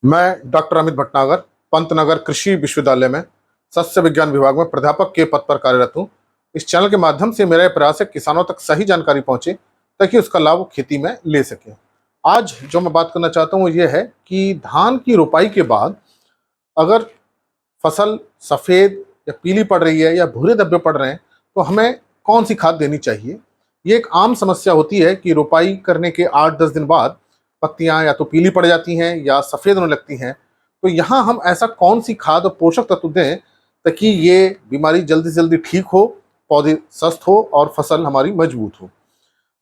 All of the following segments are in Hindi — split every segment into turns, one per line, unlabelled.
मैं डॉक्टर अमित भटनागर पंतनगर कृषि विश्वविद्यालय में सस्य विज्ञान विभाग में प्राध्यापक के पद पर कार्यरत हूँ। इस चैनल के माध्यम से मेरा यह प्रयास है किसानों तक सही जानकारी पहुंचे ताकि उसका लाभ वो खेती में ले सकें। आज जो मैं बात करना चाहता हूँ वो ये है कि धान की रोपाई के बाद अगर फसल सफ़ेद या पीली पड़ रही है या भूरे धब्बे पड़ रहे हैं तो हमें कौन सी खाद देनी चाहिए। ये एक आम समस्या होती है कि रोपाई करने के 8-10 दिन बाद पत्तियां या तो पीली पड़ जाती हैं या सफ़ेद होने लगती हैं। तो यहाँ हम ऐसा कौन सी खाद और पोषक तत्व दें ताकि ये बीमारी जल्दी से जल्दी ठीक हो, पौधे स्वस्थ हो और फसल हमारी मजबूत हो।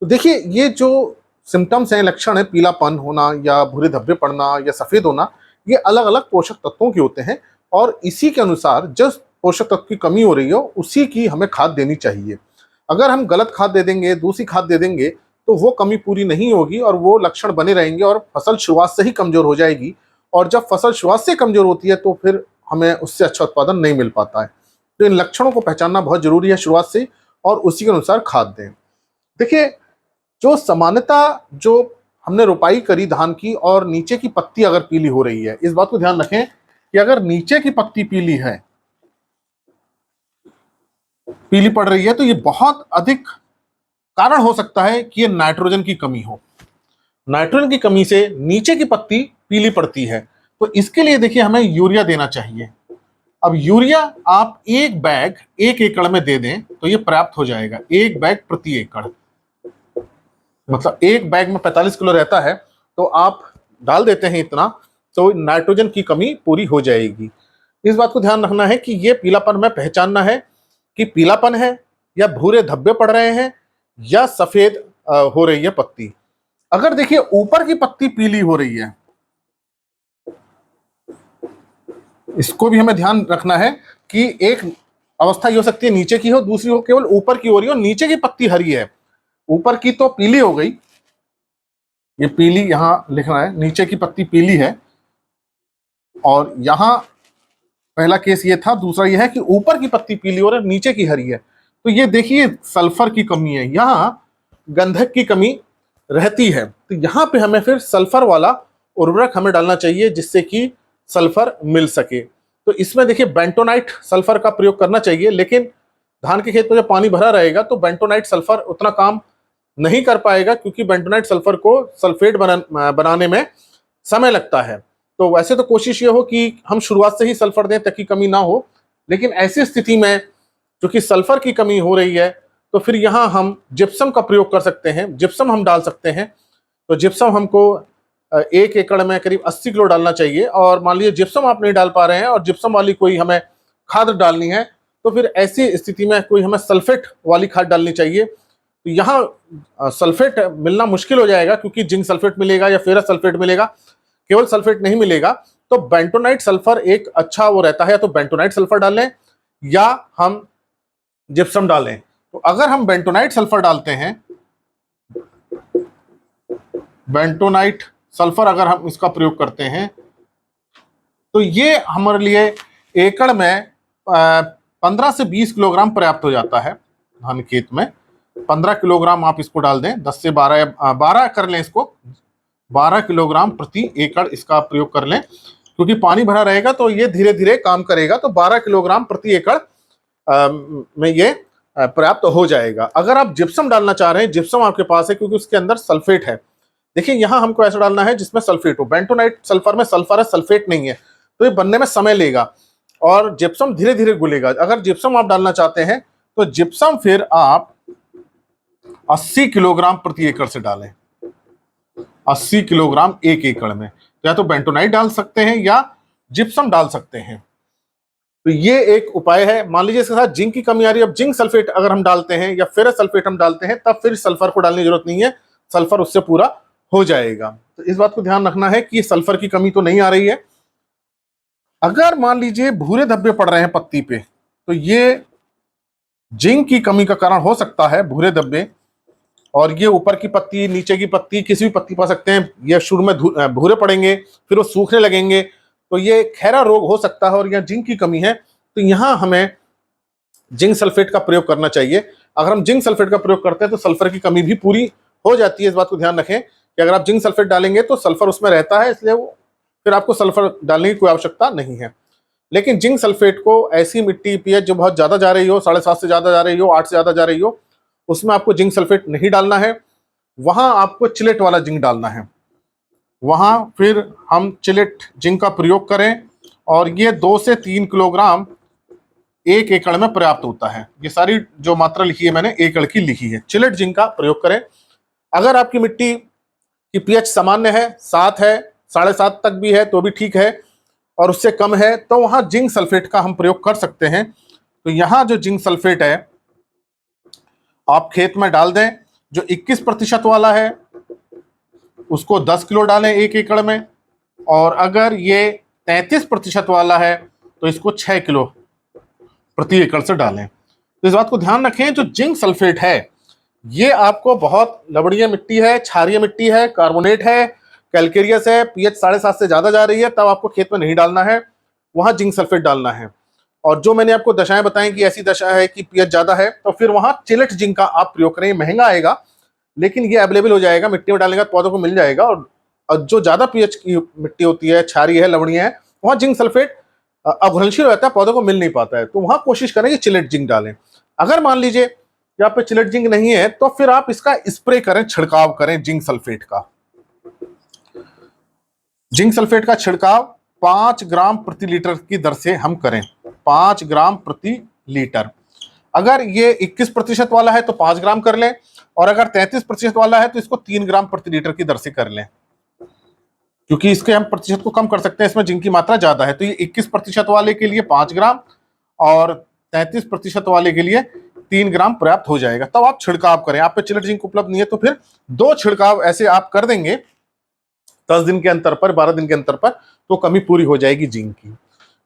तो देखिए, ये जो सिम्टम्स हैं, लक्षण है, पीलापन होना या भूरे धब्बे पड़ना या सफ़ेद होना, ये अलग अलग पोषक तत्वों के होते हैं और इसी के अनुसार जिस पोषक तत्व की कमी हो रही हो उसी की हमें खाद देनी चाहिए। अगर हम गलत खाद दे देंगे, दूसरी खाद दे देंगे, तो वो कमी पूरी नहीं होगी और वो लक्षण बने रहेंगे और फसल शुरुआत से ही कमजोर हो जाएगी। और जब फसल शुरुआत से कमजोर होती है तो फिर हमें उससे अच्छा उत्पादन नहीं मिल पाता है। तो इन लक्षणों को पहचानना बहुत जरूरी है शुरुआत से और उसी के अनुसार खाद दें। देखिए, जो सामान्यतः जो हमने रोपाई करी धान की और नीचे की पत्ती अगर पीली हो रही है, इस बात को ध्यान रखें कि अगर नीचे की पत्ती पीली है, पीली पड़ रही है, तो ये बहुत अधिक कारण हो सकता है कि ये नाइट्रोजन की कमी हो। नाइट्रोजन की कमी से नीचे की पत्ती पीली पड़ती है, तो इसके लिए देखिए हमें यूरिया देना चाहिए। अब यूरिया आप एक बैग 1 एकड़ में दे दें तो ये पर्याप्त हो जाएगा। 1 बैग प्रति एकड़, मतलब एक बैग में 45 किलो रहता है, तो आप डाल देते हैं इतना, तो नाइट्रोजन की कमी पूरी हो जाएगी। इस बात को ध्यान रखना है कि ये पीलापन में पहचानना है कि पीलापन है या भूरे धब्बे पड़ रहे हैं या सफेद हो रही है पत्ती। अगर देखिए ऊपर की पत्ती पीली हो रही है, इसको भी हमें ध्यान रखना है कि एक अवस्था ये हो सकती है नीचे की हो, दूसरी हो केवल ऊपर की हो रही हो, नीचे की पत्ती हरी है, ऊपर की तो पीली हो गई, ये पीली यहां लिखना है, नीचे की पत्ती पीली है। और यहां पहला केस ये था, दूसरा ये है कि ऊपर की पत्ती पीली और नीचे की हरी है। तो ये देखिए सल्फर की कमी है, यहां गंधक की कमी रहती है, तो यहां पे हमें फिर सल्फर वाला उर्वरक हमें डालना चाहिए जिससे कि सल्फर मिल सके। तो इसमें देखिए बेंटोनाइट सल्फर का प्रयोग करना चाहिए, लेकिन धान के खेत में जब पानी भरा रहेगा तो बेंटोनाइट सल्फर उतना काम नहीं कर पाएगा क्योंकि बेंटोनाइट सल्फर को सल्फेट बनाने में समय लगता है। तो वैसे तो कोशिश ये हो कि हम शुरुआत से ही सल्फर दें ताकि कमी ना हो, लेकिन ऐसी स्थिति में चूंकि सल्फर की कमी हो रही है तो फिर यहाँ हम जिप्सम का प्रयोग कर सकते हैं, जिप्सम हम डाल सकते हैं। तो जिप्सम हमको 1 एकड़ में करीब 80 किलो डालना चाहिए। और मान लीजिए जिप्सम आप नहीं डाल पा रहे हैं और जिप्सम वाली कोई हमें खाद डालनी है, तो फिर ऐसी स्थिति में कोई हमें सल्फेट वाली खाद डालनी चाहिए। तो यहाँ सल्फेट मिलना मुश्किल हो जाएगा क्योंकि जिंक सल्फेट मिलेगा या फेरस सल्फेट मिलेगा, केवल सल्फेट नहीं मिलेगा। तो बेंटोनाइट सल्फर एक अच्छा वो रहता है, तो बेंटोनाइट सल्फर डालें या हम जिप्सम डालें। तो अगर हम बेंटोनाइट सल्फर डालते हैं, बेंटोनाइट सल्फर अगर हम इसका प्रयोग करते हैं तो ये हमारे लिए एकड़ में 15 से 20 किलोग्राम पर्याप्त हो जाता है। धान खेत में 15 किलोग्राम आप इसको डाल दें, 10 से 12 कर लें इसको, 12 किलोग्राम प्रति एकड़ इसका प्रयोग कर लें, क्योंकि पानी भरा रहेगा तो ये धीरे धीरे काम करेगा। तो 12 किलोग्राम प्रति एकड़ में ये पर्याप्त हो जाएगा। अगर आप जिप्सम डालना चाह रहे हैं, जिप्सम आपके पास है क्योंकि उसके अंदर सल्फेट है। देखिए यहां हमको ऐसा डालना है जिसमें सल्फेट हो, बेंटोनाइट सल्फर में सल्फर है, सल्फेट नहीं है, तो ये बनने में समय लेगा और जिप्सम धीरे धीरे घुलेगा। अगर जिप्सम आप डालना चाहते हैं तो जिप्सम फिर आप 80 किलोग्राम प्रति एकड़ से डालें, 80 किलोग्राम 1 एकड़ में। या तो बेंटोनाइट डाल सकते हैं या जिप्सम डाल सकते हैं। तो ये एक उपाय है। मान लीजिए इसके साथ जिंक की कमी आ रही है, अब जिंक सल्फेट अगर हम डालते हैं या फेरस सल्फेट हम डालते हैं तब फिर सल्फर को डालने की जरूरत नहीं है, सल्फर उससे पूरा हो जाएगा। तो इस बात को ध्यान रखना है कि सल्फर की कमी तो नहीं आ रही है। अगर मान लीजिए भूरे धब्बे पड़ रहे हैं पत्ती पे, तो ये जिंक की कमी का कारण हो सकता है, भूरे धब्बे। और ये ऊपर की पत्ती, नीचे की पत्ती, किसी भी पत्ती पा सकते हैं। ये शुरू में भूरे पड़ेंगे, फिर वो सूखने लगेंगे, तो ये खैरा रोग हो सकता है और यह जिंक की कमी है। तो यहाँ हमें जिंक सल्फेट का प्रयोग करना चाहिए। अगर हम जिंक सल्फेट का प्रयोग करते हैं तो सल्फर की कमी भी पूरी हो जाती है। इस बात को ध्यान रखें कि अगर आप जिंक सल्फेट डालेंगे तो सल्फर उसमें रहता है, इसलिए वो फिर आपको सल्फर डालने की कोई आवश्यकता नहीं है। लेकिन जिंक सल्फेट को ऐसी मिट्टी पीएच जो बहुत ज़्यादा जा रही हो, 7.5 से ज़्यादा जा रही हो, 8 से ज़्यादा जा रही हो, उसमें आपको जिंक सल्फेट नहीं डालना है। वहाँ आपको चिलेट वाला जिंक डालना है। वहाँ फिर हम चिलेट जिंक का प्रयोग करें और ये 2 से 3 किलोग्राम 1 एकड़ में पर्याप्त होता है। ये सारी जो मात्रा लिखी है मैंने एकड़ की लिखी है। चिलेट जिंक का प्रयोग करें। अगर आपकी मिट्टी की पीएच सामान्य है, 7 है, 7.5 तक भी है तो भी ठीक है, और उससे कम है तो वहां जिंक सल्फेट का हम प्रयोग कर सकते हैं। तो यहां जो जिंक सल्फेट है आप खेत में डाल दें। जो 21% वाला है उसको 10 किलो डालें 1 एकड़ में, और अगर ये 33% वाला है तो इसको 6 किलो प्रति एकड़ से डालें। तो इस बात को ध्यान रखें, जो जिंक सल्फेट है ये आपको बहुत लवणीय मिट्टी है, क्षारीय मिट्टी है, कार्बोनेट है, कैलकेरियस है, पीएच 7.5 से ज्यादा जा रही है, तब आपको खेत में नहीं डालना है, वहां जिंक सल्फेट डालना है। और जो मैंने आपको दशाएं बताई कि ऐसी दशा है कि पीएच ज्यादा है तो फिर वहां चिलेट जिंक का आप प्रयोग करें। महंगा आएगा लेकिन ये अवेलेबल हो जाएगा, मिट्टी में डालने का पौधों को मिल जाएगा। और जो ज्यादा पीएच की मिट्टी होती है, क्षारीय है, लवणीय है, वहां जिंक सल्फेट अघुलनशील रहता है, पौधों को मिल नहीं पाता है, तो वहां कोशिश करें कि चिलेट जिंक डालें। अगर मान लीजिए कि आप पे चिलेट जिंक नहीं है तो फिर आप इसका स्प्रे करें, छिड़काव करें जिंक सल्फेट का। जिंक सल्फेट का छिड़काव 5 ग्राम प्रति लीटर की दर से हम करें, 5 ग्राम प्रति लीटर। अगर ये 21% वाला है तो 5 ग्राम कर लें, और अगर 33% वाला है तो इसको 3 ग्राम प्रति लीटर की दर से कर लें, क्योंकि इसके हम प्रतिशत को कम कर सकते हैं, इसमें जिंक की मात्रा ज्यादा है। तो ये 21% वाले के लिए 5 ग्राम और 33% वाले के लिए 3 ग्राम पर्याप्त हो जाएगा। तब आप छिड़काव करें। आप पे चिलेट जिंक उपलब्ध नहीं है तो फिर 2 छिड़काव ऐसे आप कर देंगे 10 दिन के अंतर पर, 12 दिन के अंतर पर, तो कमी पूरी हो जाएगी जिंक की।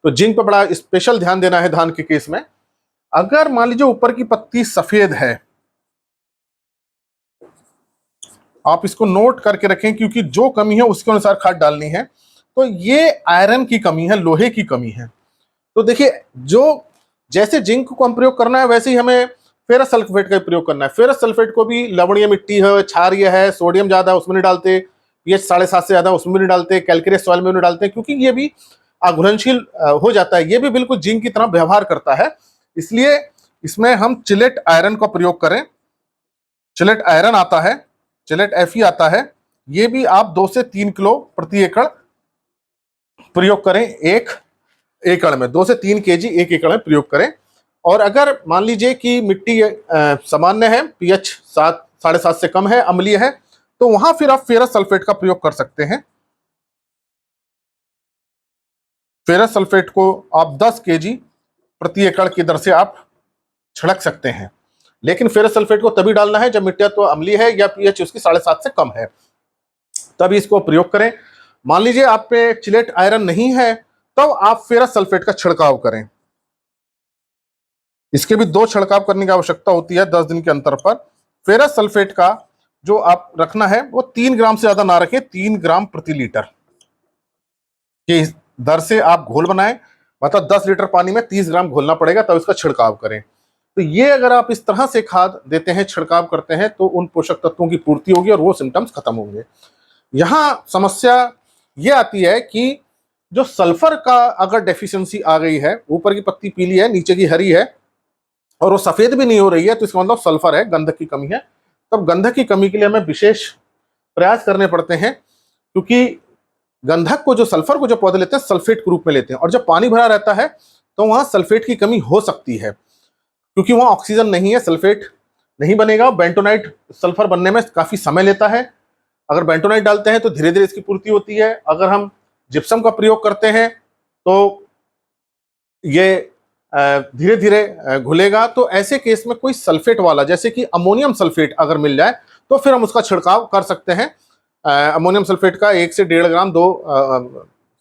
तो जिंक पर बड़ा स्पेशल ध्यान देना है धान के केस में। अगर मान लीजिए ऊपर की पत्ती सफेद है, आप इसको नोट करके रखें क्योंकि जो कमी है उसके अनुसार खाद डालनी है। तो ये आयरन की कमी है, लोहे की कमी है। तो देखिए, जो जैसे जिंक को हम प्रयोग करना है वैसे ही हमें फेरस सल्फेट का प्रयोग करना है। फेरस सल्फेट को भी लवणीय मिट्टी है, क्षारीय है, सोडियम ज्यादा है उसमें नहीं डालते, पीएच 7.5 से ज्यादा उसमें नहीं डालते, कैलकेरियस सॉइल में नहीं डालते, क्योंकि ये भी अघुलनशील हो जाता है। ये भी बिल्कुल जिंक की तरह व्यवहार करता है, इसलिए इसमें हम चिलेट आयरन का प्रयोग करें। चिलेट आयरन आता है, चिलेट एफई आता है, ये भी आप 2 से 3 किलो प्रति एकड़ प्रयोग करें। 1 एकड़ में 2 से 3 केजी 1 एकड़ में प्रयोग करें। और अगर मान लीजिए कि मिट्टी सामान्य है, पीएच 7, 7.5 से कम है, अम्लीय है, तो वहां फिर आप फेरस सल्फेट का प्रयोग कर सकते हैं। फेरस सल्फेट को आप 10 केजी प्रति एकड़ की दर से आप छिड़क सकते हैं। लेकिन फेरस सल्फेट को तभी डालना है जब मिट्टी तो अम्लीय है या पीएच उसकी 7.5 से कम है, तभी इसको प्रयोग करें। मान लीजिए आप पे चिलेट आयरन नहीं है, तो आप फेरस सल्फेट का छिड़काव करें। इसके भी 2 छिड़काव करने की आवश्यकता होती है 10 दिन के अंतर पर। फेरस सल्फेट का जो आप रखना है वो 3 ग्राम से ज्यादा ना रखें, 3 ग्राम प्रति लीटर की दर से आप घोल बनाएं। मतलब 10 लीटर पानी में 30 ग्राम घोलना पड़ेगा, तब इसका छिड़काव करें। तो ये अगर आप इस तरह से खाद देते हैं, छिड़काव करते हैं, तो उन पोषक तत्वों की पूर्ति होगी और वो सिम्टम्स खत्म होंगे। यहां समस्या ये आती है कि जो सल्फर का अगर डेफिशिएंसी आ गई है, ऊपर की पत्ती पीली है, नीचे की हरी है, और वो सफेद भी नहीं हो रही है, तो इसका मतलब सल्फर है, गंधक की कमी है। तब गंधक की कमी के लिए हमें विशेष प्रयास करने पड़ते हैं, क्योंकि गंधक को, जो सल्फर को जो पौधे लेते हैं, सल्फेट के रूप में लेते हैं, और जब पानी भरा रहता है तो वहां सल्फेट की कमी हो सकती है, क्योंकि वहां ऑक्सीजन नहीं है, सल्फेट नहीं बनेगा। बेंटोनाइट सल्फर बनने में काफी समय लेता है। अगर बेंटोनाइट डालते हैं तो धीरे धीरे इसकी पूर्ति होती है। अगर हम जिप्सम का प्रयोग करते हैं तो ये धीरे धीरे घुलेगा। तो ऐसे केस में कोई सल्फेट वाला, जैसे कि अमोनियम सल्फेट अगर मिल जाए तो फिर हम उसका छिड़काव कर सकते हैं। अमोनियम सल्फेट का 1 से 1.5 ग्राम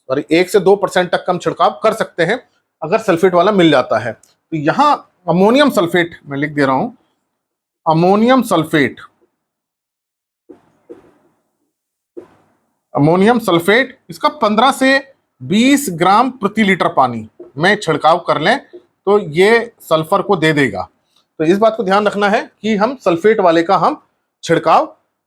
1 से 2% तक हम छिड़काव कर सकते हैं अगर सल्फेट वाला मिल जाता है। तो यहाँ अमोनियम सल्फेट मैं लिख दे रहा हूं, अमोनियम सल्फेट, अमोनियम सल्फेट इसका 15 से 20 ग्राम प्रति लीटर पानी में छिड़काव कर लें तो ये सल्फर को दे देगा। तो इस बात को ध्यान रखना है कि हम सल्फेट वाले का हम छिड़काव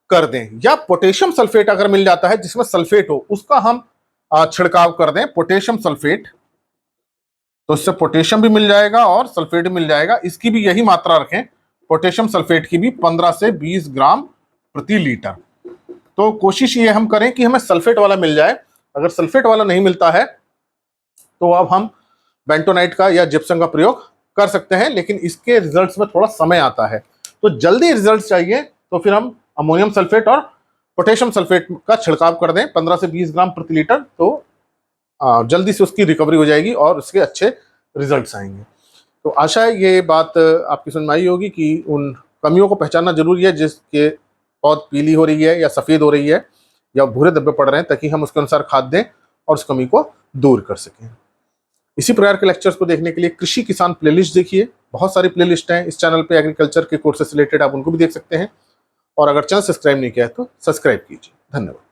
कर दें। या पोटेशियम सल्फेट अगर मिल जाता है जिसमें सल्फेट हो, उसका हम छिड़काव कर दें पोटेशियम सल्फेट, तो इससे पोटेशियम भी मिल जाएगा और सल्फेट भी मिल जाएगा। इसकी भी यही मात्रा रखें, पोटेशियम सल्फेट की भी 15 से 20 ग्राम प्रति लीटर। तो कोशिश ये हम करें कि हमें सल्फेट वाला मिल जाए। अगर सल्फेट वाला नहीं मिलता है तो अब हम बेंटोनाइट का या जिप्सम का प्रयोग कर सकते हैं, लेकिन इसके रिजल्ट्स में थोड़ा समय आता है। तो जल्दी रिजल्ट चाहिए तो फिर हम अमोनियम सल्फेट और पोटेशियम सल्फेट का छिड़काव कर दें 15 से 20 ग्राम प्रति लीटर, तो जल्दी से उसकी रिकवरी हो जाएगी और उसके अच्छे रिजल्ट्स आएंगे। तो आशा है ये बात आपकी समझ में आई होगी कि उन कमियों को पहचानना जरूरी है जिसके पौध पीली हो रही है या सफ़ेद हो रही है या भूरे धब्बे पड़ रहे हैं, ताकि हम उसके अनुसार खाद दें और उस कमी को दूर कर सकें। इसी प्रकार के लेक्चर्स को देखने के लिए कृषि किसान प्लेलिस्ट देखिए, बहुत सारी प्लेलिस्ट हैं इस चैनल पे एग्रीकल्चर के कोर्सेस से रिलेटेड, आप उनको भी देख सकते हैं। और अगर चैनल सब्सक्राइब नहीं किया है तो सब्सक्राइब कीजिए। धन्यवाद।